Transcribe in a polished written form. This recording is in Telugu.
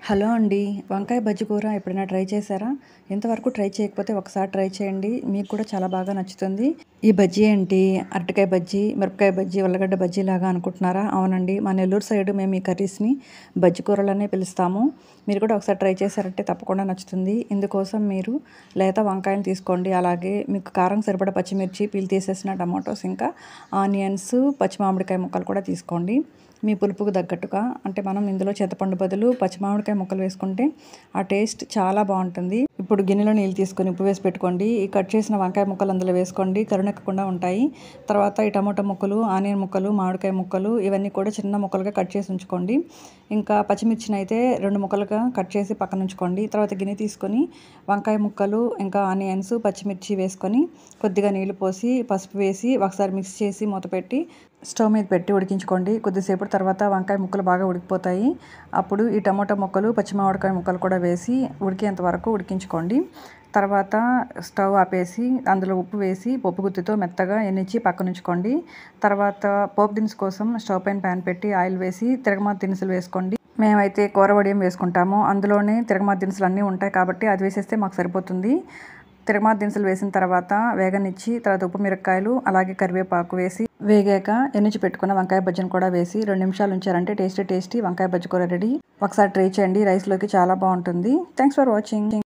హలో అండి. వంకాయ బజ్జీ కూర ఎప్పుడైనా ట్రై చేశారా? ఇంతవరకు ట్రై చేయకపోతే ఒకసారి ట్రై చేయండి. మీకు కూడా చాలా బాగా నచ్చుతుంది. ఈ బజ్జీ ఏంటి? అరటికాయ బజ్జీ, మిరపకాయ బజ్జీ, ఉల్లగడ్డ బజ్జీ లాగా అనుకుంటున్నారా? అవునండి. మా నెల్లూరు సైడ్ మేము ఈ కర్రీస్‌ని బజ్జీ కూరలనే పిలుస్తాము. మీరు కూడా ఒకసారి ట్రై చేశారంటే తప్పకుండా నచ్చుతుంది. ఇందుకోసం మీరు లేత వంకాయలు తీసుకోండి. అలాగే మీకు కారం సరిపడా పచ్చిమిర్చి, పీల్ తీసేసిన టమాటోస్, ఇంకా ఆనియన్స్, పచ్చి మామిడికాయ ముక్కలు కూడా తీసుకోండి. మీ పులుపుకు తగ్గట్టుగా. అంటే మనం ఇందులో చింతపండు బదులు పచ్చి మామిడికాయ ముక్కలు వేసుకుంటే ఆ టేస్ట్ చాలా బాగుంటుంది. ఇప్పుడు గిన్నెలో నీళ్ళు తీసుకొని ఉప్పు వేసి పెట్టుకోండి. ఈ కట్ చేసిన వంకాయ ముక్కలు అందులో వేసుకోండి. కరుణెక్కకుండా ఉంటాయి. తర్వాత ఈ టమాటా ముక్కలు, ఆనియన్ ముక్కలు, మామిడికాయ ముక్కలు ఇవన్నీ కూడా చిన్న ముక్కలుగా కట్ చేసి ఉంచుకోండి. ఇంకా పచ్చిమిర్చిని అయితే 2 ముక్కలుగా కట్ చేసి పక్కన ఉంచుకోండి. తర్వాత గిన్నె తీసుకొని వంకాయ ముక్కలు, ఇంకా ఆనియన్స్, పచ్చిమిర్చి వేసుకొని కొద్దిగా నీళ్లు పోసి పసుపు వేసి ఒకసారి మిక్స్ చేసి మూత పెట్టి స్టవ్ మీద పెట్టి ఉడికించుకోండి. కొద్దిసేపటి తర్వాత వంకాయ ముక్కలు బాగా ఉడికిపోతాయి. అప్పుడు ఈ టమాటా ముక్కలు, పచ్చి మామిడికాయ ముక్కలు కూడా వేసి ఉడికేంత వరకు ఉడికించుకోండి. తర్వాత స్టవ్ ఆపేసి అందులో ఉప్పు వేసి పప్పు గుత్తితో మెత్తగా ఎన్నించి పక్కన ఉంచుకోండి. తర్వాత పోపు దినుసు కోసం స్టవ్ పైన ప్యాన్ పెట్టి ఆయిల్ వేసి తిరగమాత దినుసులు వేసుకోండి. మేమైతే కూర వడియం వేసుకుంటాము. అందులోనే తిరగమాత దినుసులు అన్నీ ఉంటాయి కాబట్టి అది వేసేస్తే మాకు సరిపోతుంది. తిరగమాత దినుసులు వేసిన తర్వాత వేగనిచ్చి తర్వాత ఉప్పు మిరపకాయలు అలాగే కరివేపాకు వేసి వేగాక ఎన్నించి పెట్టుకున్న వంకాయ బజ్జీని కూడా వేసి 2 నిమిషాలు ఉంచారంటే టేస్టీ వంకాయ బజ్జీ కూర రెడీ. ఒకసారి ట్రై చేయండి. రైస్లోకి చాలా బాగుంటుంది. Thanks for watching.